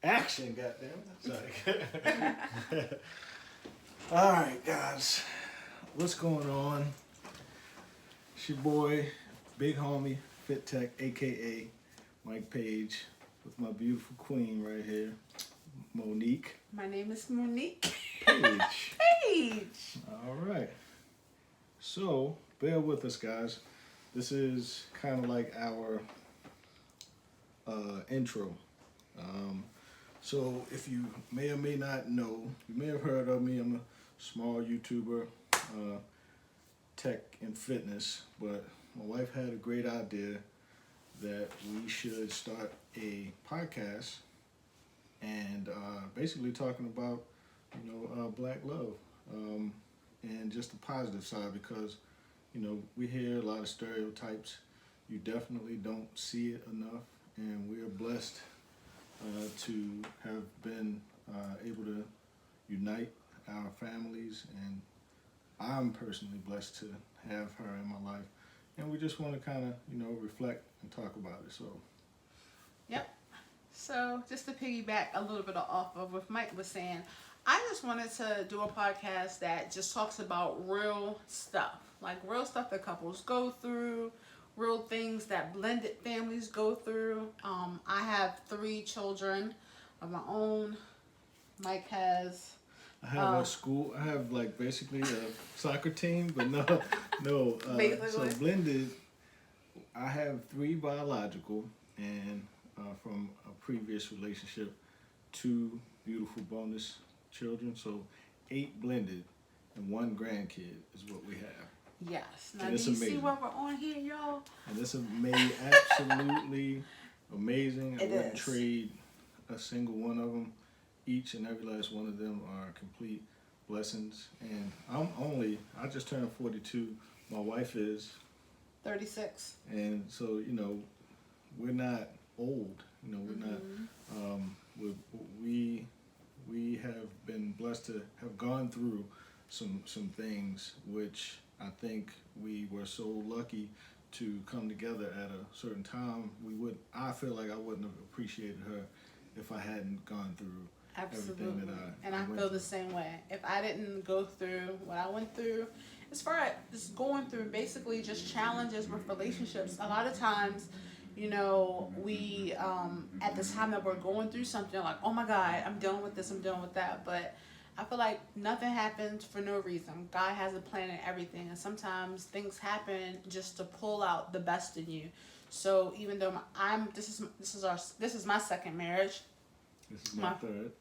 Action, goddamn. Sorry. All right, guys. What's going on? It's your boy, big homie, Fit Tech, aka Mike Page, with my beautiful queen right here, Monique My name is Monique Page. Page. All right. So, bear with us, guys. This is kind of like our intro. So, if you may or may not know, you may have heard of me. I'm a small YouTuber, tech and fitness, but my wife had a great idea that we should start a podcast and basically talking about, black love, and just the positive side because, we hear a lot of stereotypes. You definitely don't see it enough, and we are blessed to have been able to unite our families, and I'm personally blessed to have her in my life, and we just want to kind of reflect and talk about it. So Yep. So just to piggyback a little bit off of what Mike was saying, I just wanted to do a podcast that just talks about real stuff, like real stuff that couples go through, real things that blended families go through. I have 3 children of my own. Mike has. I have a school. I have like basically a soccer team, but no. So blended, I have 3 biological, and from a previous relationship, 2 beautiful bonus children. So 8 blended, and 1 grandkid is what we have. Yes. Now, And do it's you amazing. see what we're on here, y'all? And this is made absolutely amazing. I It wouldn't is. trade a single one of them. Each and every last one of them are complete blessings. And I just turned 42. My wife is. 36. And so, we're not old. We're not, we have been blessed to have gone through some things which I think we were so lucky to come together at a certain time. I feel like I wouldn't have appreciated her if I hadn't gone through Absolutely. everything that and I went feel through. the same way. If I didn't go through what I went through, as far as just going through basically just challenges with relationships, a lot of times, we at the time that we're going through something like, oh my God, I'm dealing with this, I'm dealing with that. But I feel like nothing happens for no reason. God has a plan in everything, and sometimes things happen just to pull out the best in you. So even though this is my second marriage. This is my third.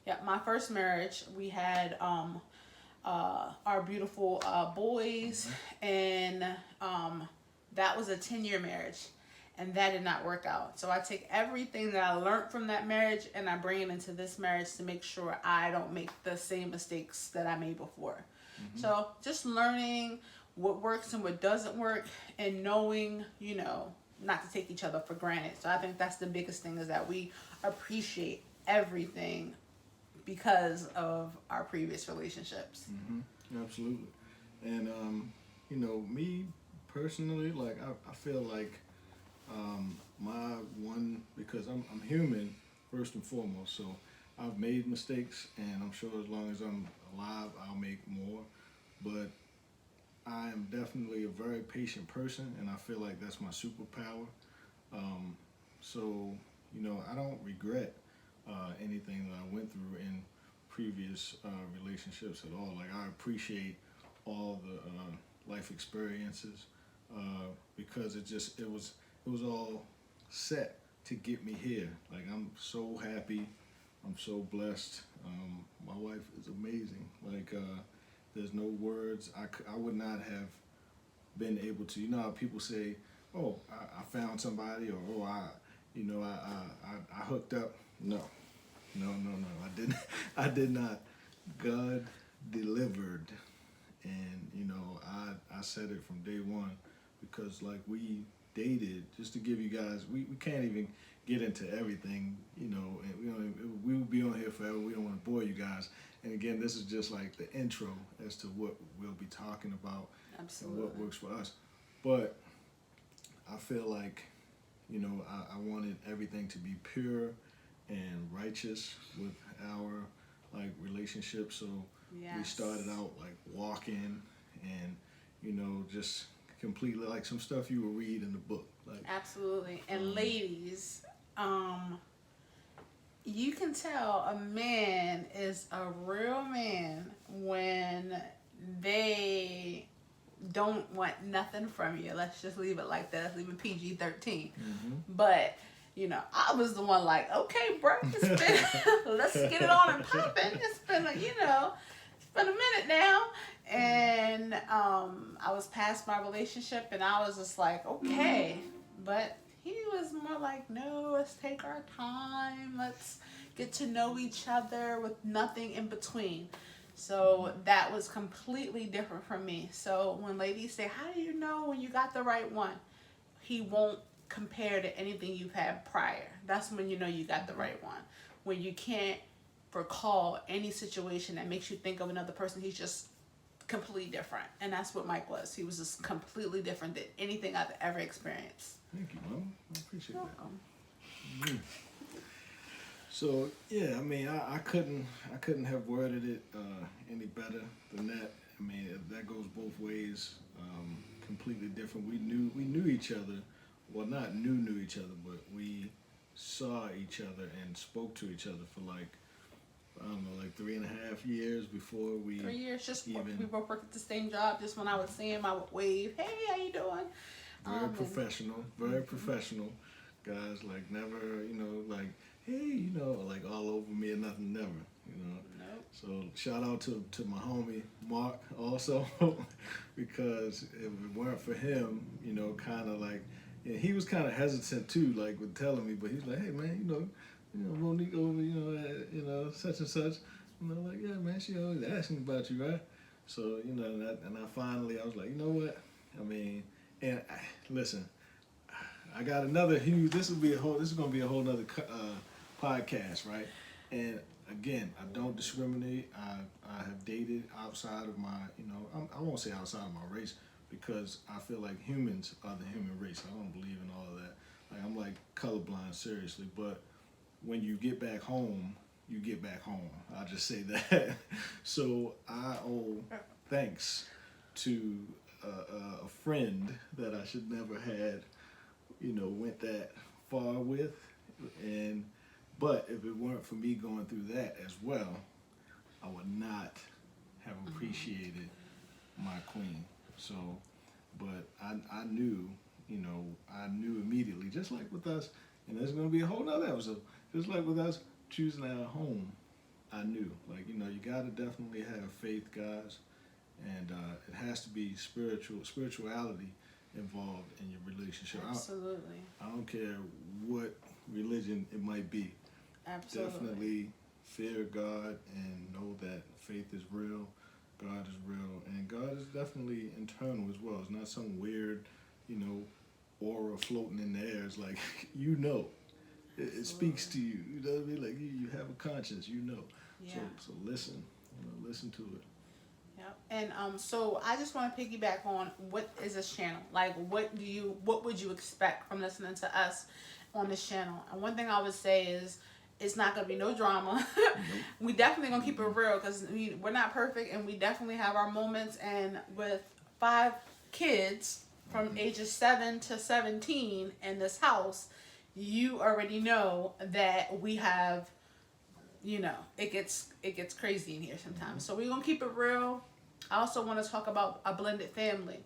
Yeah, my first marriage, we had our beautiful boys, and that was a 10-year marriage, and that did not work out. So I take everything that I learned from that marriage and I bring it into this marriage to make sure I don't make the same mistakes that I made before. Mm-hmm. So just learning what works and what doesn't work, and knowing, not to take each other for granted. So I think that's the biggest thing, is that we appreciate everything because of our previous relationships. Mm-hmm. Absolutely. And me personally, like I feel like my one, because I'm human first and foremost, so I've made mistakes, and I'm sure as long as I'm alive I'll make more, but I am definitely a very patient person, and I feel like that's my superpower. So I don't regret anything that I went through in previous relationships at all. Like, I appreciate all the life experiences because it was all set to get me here. Like, I'm so happy, I'm so blessed. My wife is amazing. Like, there's no words. I would not have been able to. You know how people say, "Oh, I found somebody," or "Oh, I hooked up." No. I didn't. I did not. God delivered, and I said it from day one, because like we dated. Just to give you guys, we can't even get into everything, and we would be on here forever. We don't want to bore you guys. And again, this is just like the intro as to what we'll be talking about. Absolutely. And what works for us. But I feel like, I wanted everything to be pure and righteous with our like relationship. So Yes. we started out like walking and just completely like some stuff you would read in the book. Like Absolutely. And ladies, you can tell a man is a real man when they don't want nothing from you. Let's just leave it like that. Let's leave it PG-13. But I was the one like, okay, bro, let's get it on and popping. It's been a minute now. And I was past my relationship, and I was just like, okay. But he was more like, no, let's take our time. Let's get to know each other with nothing in between. So that was completely different from me. So when ladies say, how do you know when you got the right one? He won't compare to anything you've had prior. That's when you know you got the right one. When you can't recall any situation that makes you think of another person, he's just completely different. And that's what Mike was. He was just completely different than anything I've ever experienced. Thank you, Mom. I appreciate You're that. welcome. So yeah, I mean, I couldn't have worded it any better than that. I mean, that goes both ways. Completely different. We knew each other. Well, not knew each other, but we saw each other and spoke to each other for like, I don't know, like 3.5 years before we. 3 years. Just even, we both worked at the same job. Just when I would see him, I would wave, "Hey, how you doing?" Very professional. Very professional. Guys like never, like, hey, like all over me or nothing, never, Nope. So shout out to my homie Mark also, because if it weren't for him, kind of like, he was kind of hesitant too, like with telling me, but he's like, hey man, Monique over, such and such, like, yeah man, she always asking about you, right? So and I finally, I was like, you know what, I mean, and listen. I got another huge. This is gonna be a whole nother podcast, right? And again, I don't discriminate. I have dated outside of my, I won't say outside of my race, because I feel like humans are the human race. I don't believe in all of that. Like, I'm like colorblind, seriously. But when you get back home, you get back home. I'll just say that. So I owe thanks to a friend that I should never had. Went that far with, but if it weren't for me going through that as well, I would not have appreciated my queen. So, but I knew, I knew immediately, just like with us, and there's gonna be a whole nother episode, just like with us choosing our home, I knew, like, you gotta definitely have faith, guys, and it has to be spirituality involved in your relationship. Absolutely. I don't care what religion it might be. Absolutely. Definitely fear God and know that faith is real, God is real, and God is definitely internal as well. It's not some weird, aura floating in the air. It's like, it speaks to you. You know what I mean? Like, you have a conscience, Yeah. So listen, listen to it. Yep. And so I just want to piggyback on, what is this channel? Like, what would you expect from listening to us on this channel? And one thing I would say is, it's not going to be no drama. Nope. We definitely going to keep it real, because we're not perfect, and we definitely have our moments. And with 5 kids from ages 7 to 17 in this house, you already know that we have, it gets crazy in here sometimes. So we're going to keep it real. I also want to talk about a blended family.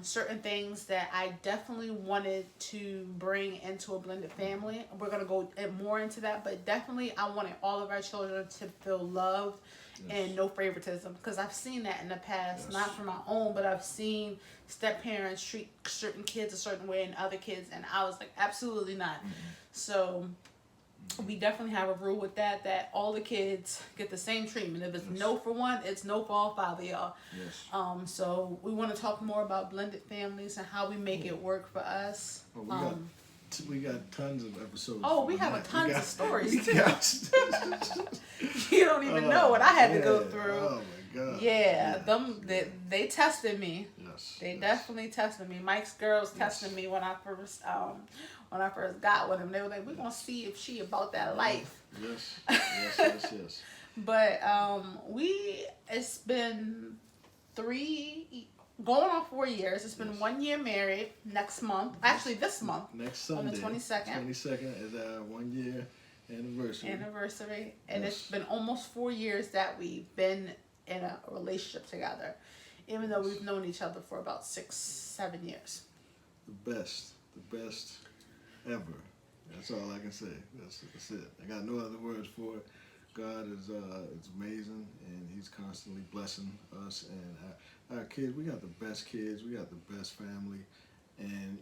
Certain things that I definitely wanted to bring into a blended family. We're going to go more into that, but definitely I wanted all of our children to feel loved. Yes. And no favoritism, because I've seen that in the past. Yes. Not for my own, but I've seen step-parents treat certain kids a certain way and other kids, and I was like, absolutely not. So we definitely have a rule with that all the kids get the same treatment. If it's yes. no for one, it's no for all 5 of y'all. Yes. So we want to talk more about blended families and how we make it work for us. Well, we got tons of episodes. Oh, we have tons of stories too. You don't even know what I had to go through. Oh my God. Yeah, they tested me. Yes. Yes. They yes. definitely tested me. Mike's girls Yes. tested me when I first got with him. They were like, "We're gonna see if she about that life." Yes. Yes. Yes. Yes. But it's been going on 4 years. It's been Yes. 1 year married next month. Actually, this month Next on the Sunday, 22nd 22nd is our 1 year anniversary, and Yes. it's been almost 4 years that we've been in a relationship together, even though we've known each other for about 6, 7 years. The best ever. That's all I can say. That's it. I got no other words for it. God is it's amazing, and He's constantly blessing us and our kids. We got the best kids. We got the best family, and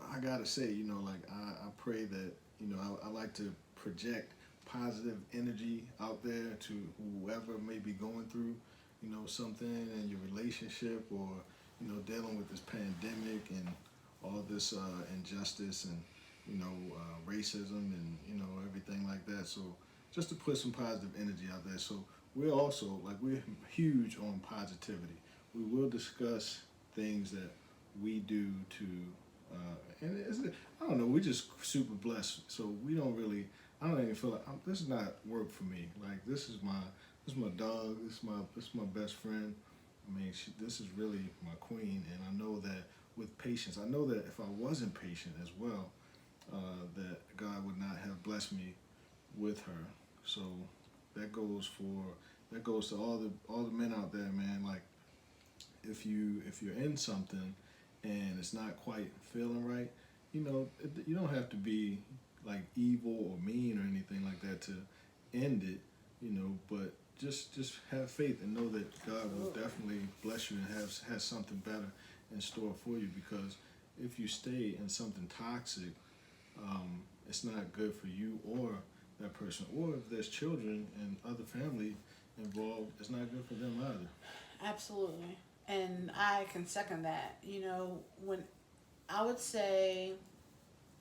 I gotta say, like I pray that I like to project positive energy out there to whoever may be going through something in your relationship, or dealing with this pandemic and all this injustice and racism and everything like that. So just to put some positive energy out there. So we're huge on positivity. We will discuss things that we do to I don't know, we're just super blessed. So we don't really, I don't even feel like this is not work for me. Like this is my dog. This is my best friend. I mean, this is really my queen, and I know that with patience, I know that if I wasn't patient as well, that God would not have blessed me with her. So that goes to all the men out there, man. Like if you're in something and it's not quite feeling right, you don't have to be like evil or mean or anything like that to end it, but just have faith and know that God will definitely bless you and has something better in store for you, because if you stay in something toxic, it's not good for you or that person, or if there's children and other family involved, it's not good for them either. Absolutely. And I can second that. When I would say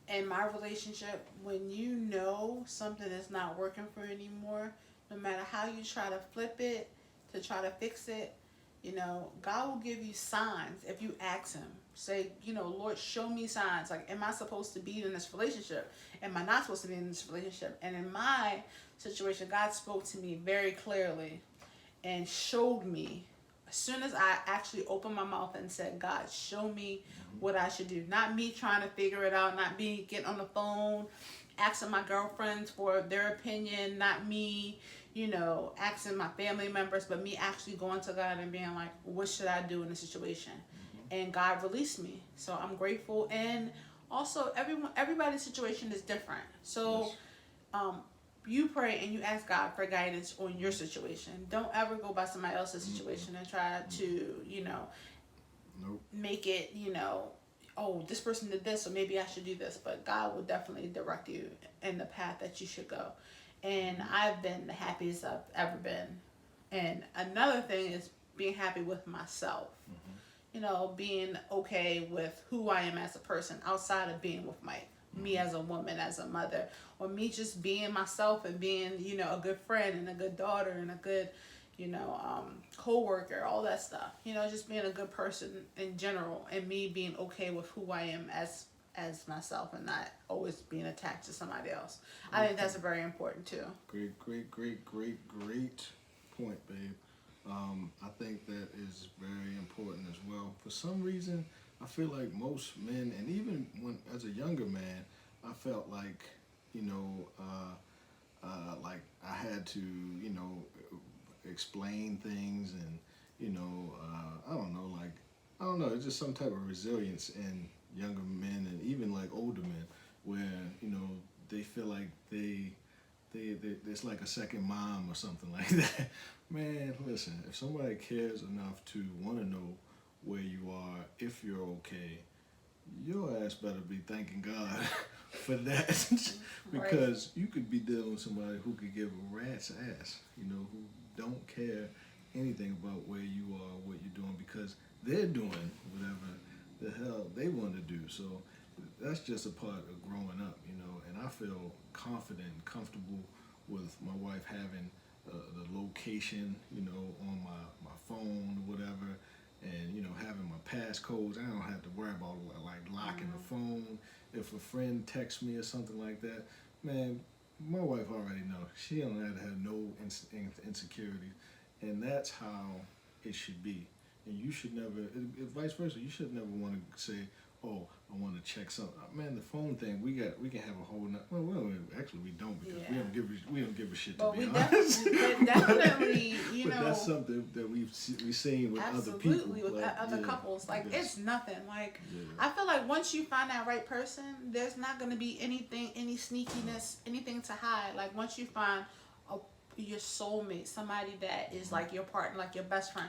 in my relationship, when you know something is not working for you anymore, no matter how you try to flip it to try to fix it, God will give you signs if you ask Him. Say, Lord, show me signs. Like, am I supposed to be in this relationship? Am I not supposed to be in this relationship? And in my situation, God spoke to me very clearly and showed me as soon as I actually opened my mouth and said, God, show me what I should do. Not me trying to figure it out, not me getting on the phone, asking my girlfriends for their opinion, not me, asking my family members, but me actually going to God and being like, what should I do in this situation? And God released me. So I'm grateful. And also everybody's situation is different. So Yes. you pray and you ask God for guidance on your situation. Don't ever go by somebody else's situation and try to, Nope. make it, oh, this person did this, so maybe I should do this. But God will definitely direct you in the path that you should go. And I've been the happiest I've ever been. And another thing is being happy with myself. Being okay with who I am as a person outside of being with Mike. Me as a woman, as a mother, or me just being myself and being, a good friend and a good daughter and a good, co-worker, all that stuff. Just being a good person in general, and me being okay with who I am as myself and not always being attached to somebody else. I think that's very important too. Great point, babe. I think that is very important as well. For some reason, I feel like most men, and even when as a younger man, I felt like, like I had to, explain things, and I don't know. It's just some type of resilience in younger men and even like older men, where they feel like they it's like a second mom or something like that. Man, listen, if somebody cares enough to want to know where you are, if you're okay, your ass better be thanking God for that. Because you could be dealing with somebody who could give a rat's ass, who don't care anything about where you are, what you're doing, because they're doing whatever the hell they want to do. So that's just a part of growing up, and I feel confident and comfortable with my wife having the location, on my phone or whatever, and having my passcodes. I don't have to worry about like locking the phone. If a friend texts me or something like that, man, my wife already know. She don't have to have no insecurity, and that's how it should be. And you should never, vice versa. You should never want to say, "Oh, I want to check something." Man, the phone thing, we can have a whole. Actually, we don't because we don't give a shit to be honest. But definitely, but that's something that we've seen with other people, absolutely with other couples. Like it's nothing. Like I feel like once you find that right person, there's not going to be anything, any sneakiness, anything to hide. Like once you find your soulmate, somebody that is like your partner, like your best friend.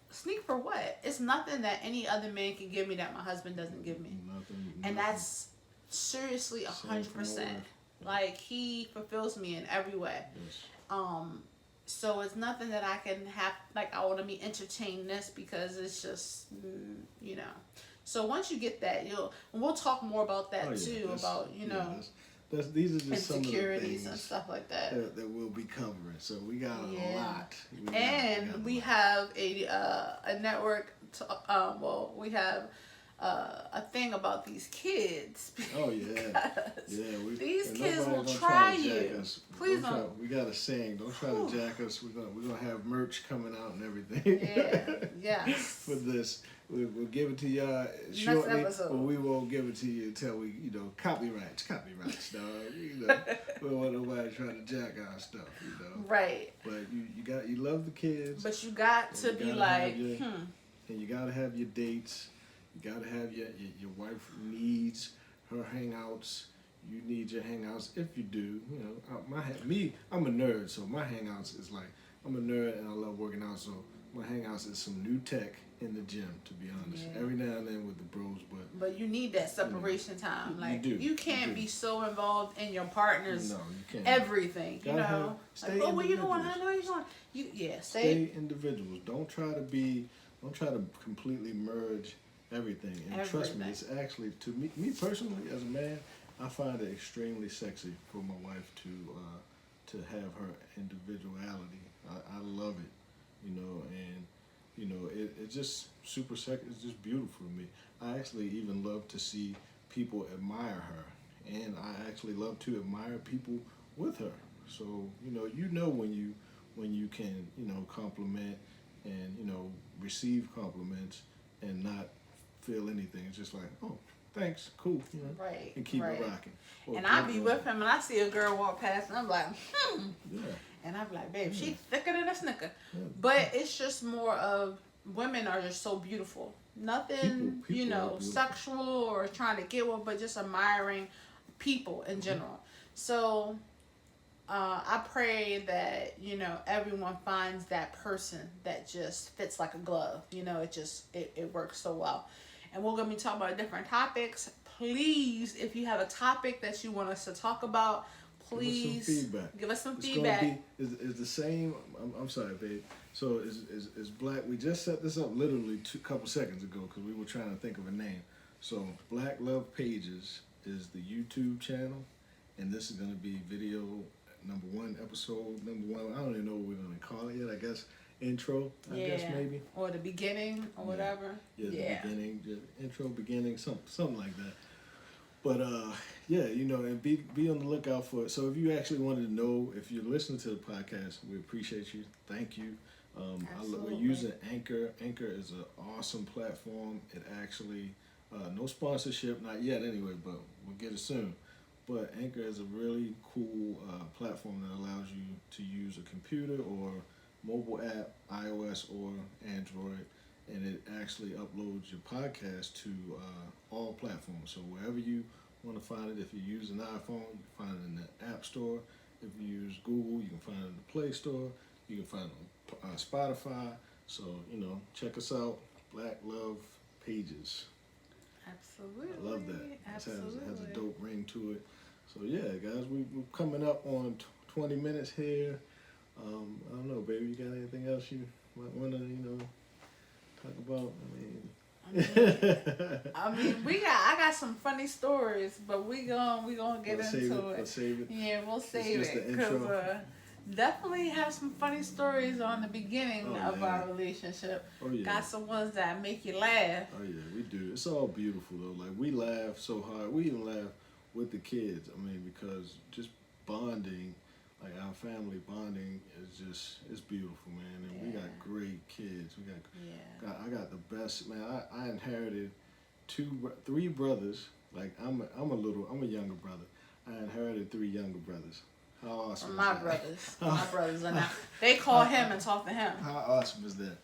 Sneak for what? It's nothing that any other man can give me that my husband doesn't give me. Nothing. And that's seriously 100%. Like he fulfills me in every way. Yes. So it's nothing that I can have. Like I want to be entertained this because it's just So once you get that, we'll talk more about that too. About these are just some of the things and stuff like that that we'll be covering. So we got a lot. We have a network. We have a thing about these kids. Oh yeah, these kids will try you. Please don't. We got a saying: don't try to jack us. We're gonna have merch coming out and everything. Yes. For this. We'll give it to y'all shortly, but we won't give it to you until we, copyrights, dog. We don't want nobody trying to jack our stuff, Right. But you love the kids. But you got to be like, And you got to have your dates. You got to have your wife needs her hangouts. You need your hangouts if you do. I'm a nerd, so my hangouts is like I'm a nerd and I love working out. So my hangouts is some new tech in the gym, to be honest. Every now and then with the bros, but you need that separation time. Like you can't be so involved in your partner's you can't. Everything. Where you going? I know you're going. Stay individuals. Don't try to completely merge everything. And trust me, it's actually to me personally as a man, I find it extremely sexy for my wife to have her individuality. I love it, and. It's just super sexy. It's just beautiful to me. I actually even love to see people admire her, and I actually love to admire people with her. So when you can compliment and receive compliments and not feel anything. It's just like, oh, thanks, cool, right, and keep it rocking. And I be with him, and I see a girl walk past, and I'm like, yeah. And I'm like, babe, she's thicker than a snicker. Yeah. But it's just more of women are just so beautiful. Nothing, people sexual or trying to get one, but just admiring people in general. So I pray that, everyone finds that person that just fits like a glove. It works so well. And we're going to be talking about different topics. Please, if you have a topic that you want us to talk about, please give us some feedback. It's the same. I'm sorry, babe. So is Black. We just set this up literally a couple seconds ago because we were trying to think of a name. So Blacklovepaiges is the YouTube channel, and this is going to be video number 1, episode number 1. I don't even know what we're going to call it yet. I guess intro. I guess maybe. Or the beginning or whatever. Yeah, the beginning, the intro, beginning, something like that. But and be on the lookout for it. So if you actually wanted to know, if you're listening to the podcast, we appreciate you. Thank you. We're using Anchor. Anchor is an awesome platform. It actually, no sponsorship, not yet anyway, but we'll get it soon. But Anchor is a really cool platform that allows you to use a computer or mobile app, iOS or Android, and it actually uploads your podcast to all platforms. So wherever you want to find it, if you use an iPhone, you can find it in the App Store. If you use Google, you can find it in the Play Store. You can find it on Spotify. So, check us out, Blacklovepaiges. Absolutely. I love that. Absolutely. It has a dope ring to it. So, guys, we're coming up on 20 minutes here. I don't know, baby, you got anything else you might want to, talk about? I got some funny stories, but we gonna get into it. Let's save it. Yeah, we'll save just it the intro. definitely have some funny stories on the beginning Oh, of yeah. our relationship. Oh yeah. Got some ones that make you laugh. Oh yeah, we do. It's all beautiful though. Like we laugh so hard. We even laugh with the kids. I mean, because just bonding, like our family bonding is just it's beautiful, man. And we got Yeah. great kids. We got, Yeah. got I got the best man. I inherited three brothers. Like I'm a younger brother. I inherited three younger brothers. How awesome From is my that? brothers. My brothers are now. They call him and talk to him. How awesome is that?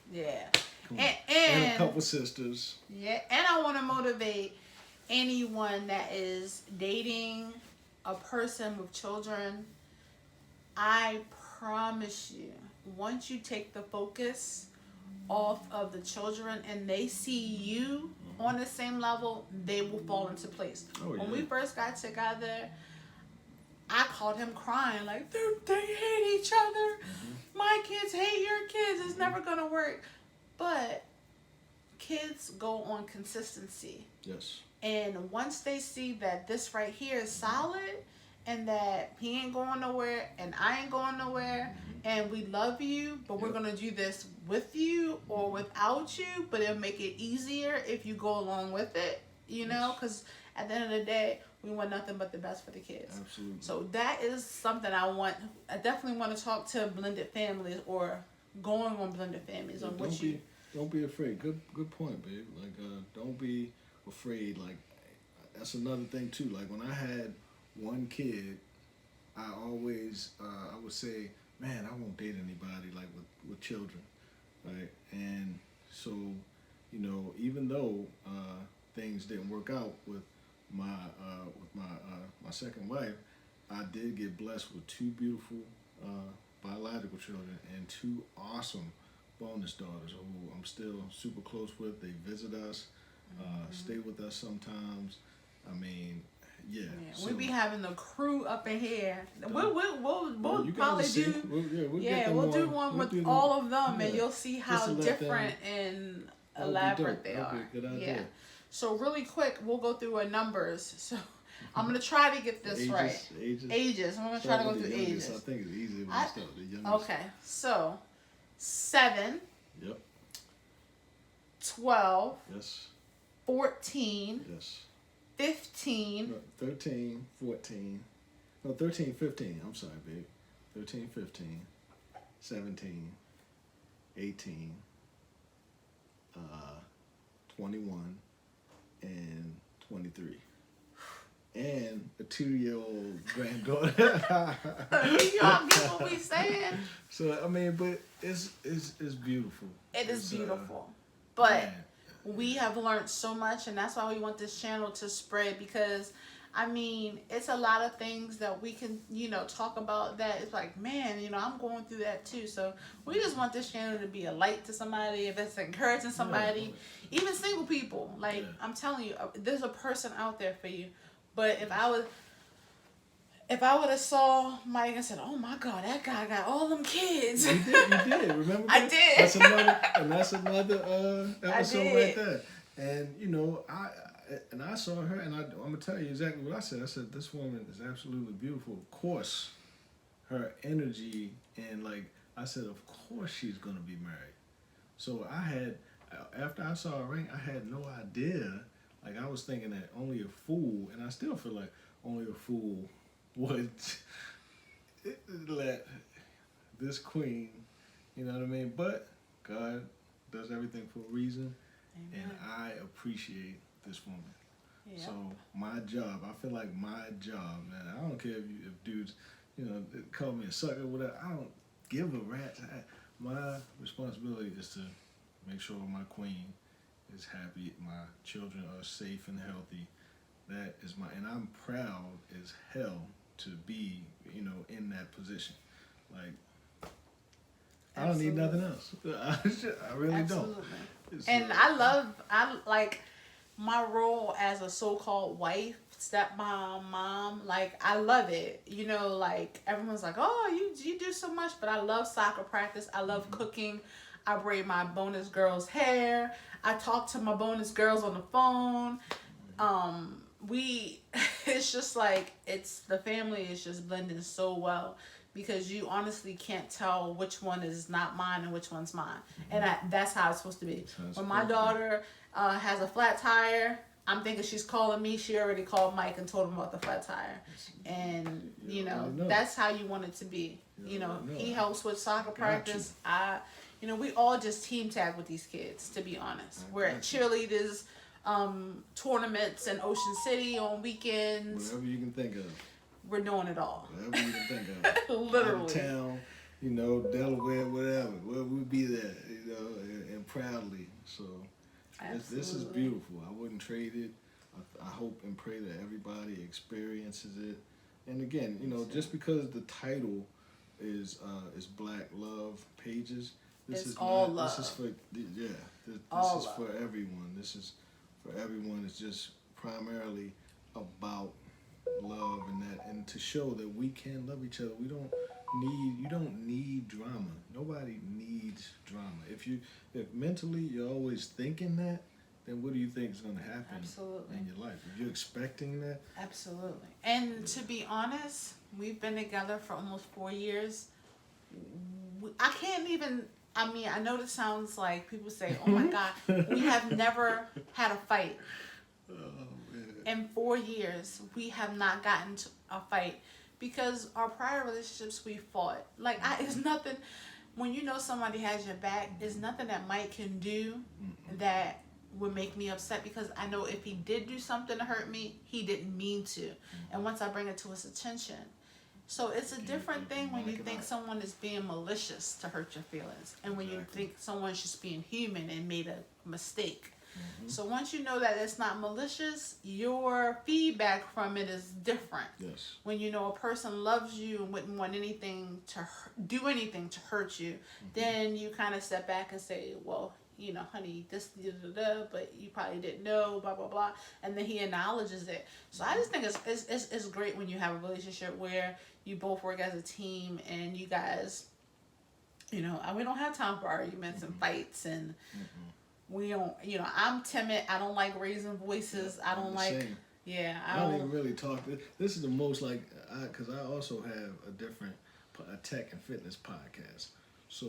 Yeah. Come on. And, And a and couple sisters. yeah, and I want to motivate anyone that is dating a person with children. I promise you, once you take the focus off of the children and they see you on the same level, they will fall into place. Oh, When yeah. we first got together, I called him crying like they hate each other. My kids hate your kids. It's never gonna work. But kids go on consistency. Yes. And once they see that this right here is solid and that he ain't going nowhere and I ain't going nowhere and we love you, but we're going to do this with you or without you, but it'll make it easier if you go along with it, you know, because at the end of the day, we want nothing but the best for the kids. Absolutely. So that is something I definitely want to talk to blended families or going on blended families on what you... Don't be afraid. Good point, babe. Like, don't be afraid. Like, that's another thing too. Like when I had one kid, I always I would say, man, I won't date anybody like with children, right? And so, you know, even though things didn't work out with my my second wife, I did get blessed with two beautiful biological children and two awesome bonus daughters who I'm still super close with. They visit us, stay with us sometimes. I mean, yeah. So, we be having the crew up in here. Well, We'll you guys probably will see. do. We'll do one with all of them, and you'll see Just how to let different and elaborate they That'll are. be a good idea. Yeah. So really quick, we'll go through our numbers. So I'm gonna try to get this right. Ages. I'm gonna try to go through ages. I think it's easier when you start with the youngest. Okay. So 7. Yep. 12. Yes. 14. Yes. 15. No, 13, 14. No, 13, 15. I'm sorry, babe. 13, 15. 17. 18. 21. And 23. And a 2-year-old granddaughter. Y'all get what we saying? So I mean, but it's beautiful. It is It's, beautiful. But man. we have learned so much, and that's why we want this channel to spread, because I mean, it's a lot of things that we can, you know, talk about that it's like, man, you know, I'm going through that too. So we just want this channel to be a light to somebody, if it's encouraging somebody, even single people. Like, I'm telling you, there's a person out there for you. But if I would have saw Mike and said, "Oh my God, that guy got all them kids," You did. Remember? I that? did. That's another episode right there. And you know, I saw her, and I'm gonna tell you exactly what I said. I said this woman is absolutely beautiful. Of course, her energy and like I said, of course she's gonna be married. So after I saw her ring, I had no idea. Like I was thinking that only a fool, and I still feel like only a fool would let this queen, you know what I mean? But God does everything for a reason. Amen. And I appreciate this woman. Yep. So my job, I feel like my job, man. I don't care if dudes, you know, call me a sucker or whatever. I don't give a rat's. My responsibility is to make sure my queen is happy, my children are safe and healthy. That is and I'm proud as hell to be, you know, in that position. Like, I don't need nothing else. I really Absolutely. don't. And I like my role as a so-called wife, stepmom, mom. Like, I love it. You know, like everyone's like, "Oh, you do so much," but I love soccer practice. I love cooking. I braid my bonus girls' hair. I talk to my bonus girls on the phone. we it's just like it's the family is just blending so well because you honestly can't tell which one is not mine and which one's mine. And that's how it's supposed to be. When my daughter has a flat tire, I'm thinking she's calling me. She already called Mike and told him about the flat tire. And you know, that's how you want it to be. You know, he helps with soccer practice. We all just team tag with these kids, to be honest. We're at cheerleaders, tournaments in Ocean City on weekends. Whatever you can think of. We're doing it all. Whatever you can think of. Literally. Town, Delaware, whatever. We'll be there, and proudly. So this is beautiful. I wouldn't trade it. I hope and pray that everybody experiences it. And again, just because the title is Black Love Pages, this is all not, love. This is for this is for everyone. This is for everyone. It's just primarily about love and to show that we can love each other. You don't need drama. Nobody needs drama. If mentally you're always thinking that, then what do you think is going to happen in your life? If you're expecting that? Absolutely. And to be honest, we've been together for almost 4 years. I can't even, I know this sounds like people say, oh my God, we have never had a fight. Oh, man. In 4 years, we have not gotten to a fight because our prior relationships, we fought. Like, it's nothing, when you know somebody has your back, there's nothing that Mike can do that would make me upset because I know if he did do something to hurt me, he didn't mean to. And once I bring it to his attention. So it's a different thing when you think someone is being malicious to hurt your feelings and when you think someone's just being human and made a mistake. So once you know that it's not malicious, your feedback from it is different. Yes. When you know a person loves you and wouldn't want anything to do anything to hurt you, then you kind of step back and say, well, honey, this, but you probably didn't know, blah, blah, blah. And then he acknowledges it. So I just think it's great when you have a relationship where you both work as a team and you guys, we don't have time for arguments and fights and we don't, I'm timid. I don't like raising voices. I don't like, same. I don't even really talk. This is the most because I also have a tech and fitness podcast. So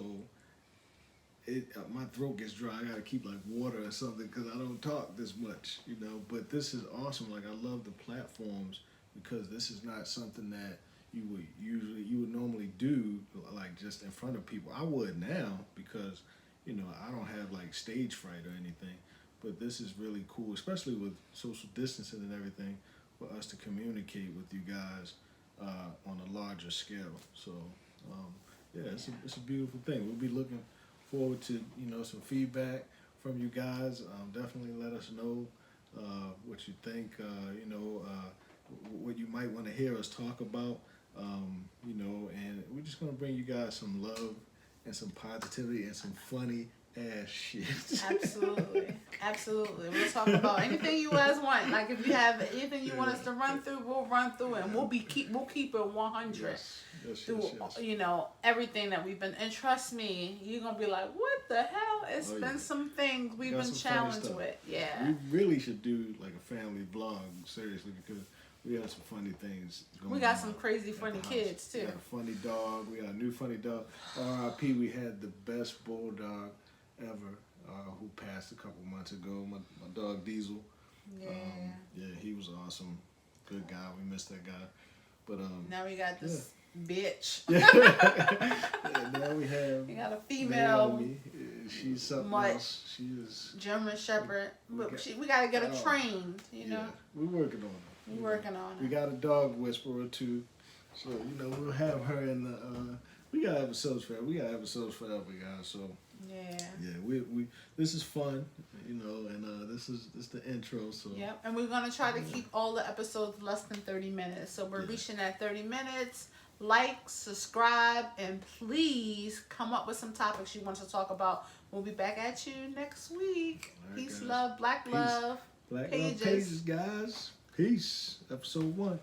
my throat gets dry. I gotta keep like water or something because I don't talk this much, But this is awesome. Like I love the platforms because this is not something that you would normally do like just in front of people. I would now because I don't have like stage fright or anything. But this is really cool, especially with social distancing and everything, for us to communicate with you guys on a larger scale. So it's a beautiful thing. We'll be looking forward to some feedback from you guys. Definitely let us know what you think. What you might want to hear us talk about. And we're just gonna bring you guys some love and some positivity and some funny ass shit. Absolutely. We'll talk about anything you guys want. Like if you have anything you want us to run through, we'll run through it, and we'll keep it 100 through everything that we've been. And trust me, you're gonna be like, what the hell? It's been some things we've been challenged with. Yeah. We really should do like a family vlog, seriously, because we have some funny things going on. We got some crazy funny kids too. We got a funny dog. We got a new funny dog. R.I.P. We had the best bulldog ever, who passed a couple months ago. My dog Diesel. Yeah. He was awesome. Good guy. We missed that guy. But now we got this bitch. Now we have. We got a female. Naomi. She's something else. She is German Shepherd. But we gotta get her trained. Yeah, we're working on it. We're working on it. We got a dog whisperer too, so we'll have her in the. We got episodes forever. We got episodes forever, guys. So we this is fun, and this is the intro. So and we're gonna try to keep all the episodes less than 30 minutes. So we're reaching that 30 minutes. Like, subscribe, and please come up with some topics you want to talk about. We'll be back at you next week. All right, Peace, guys. love, Black love. Black Love Pages, guys. Peace. Episode 1.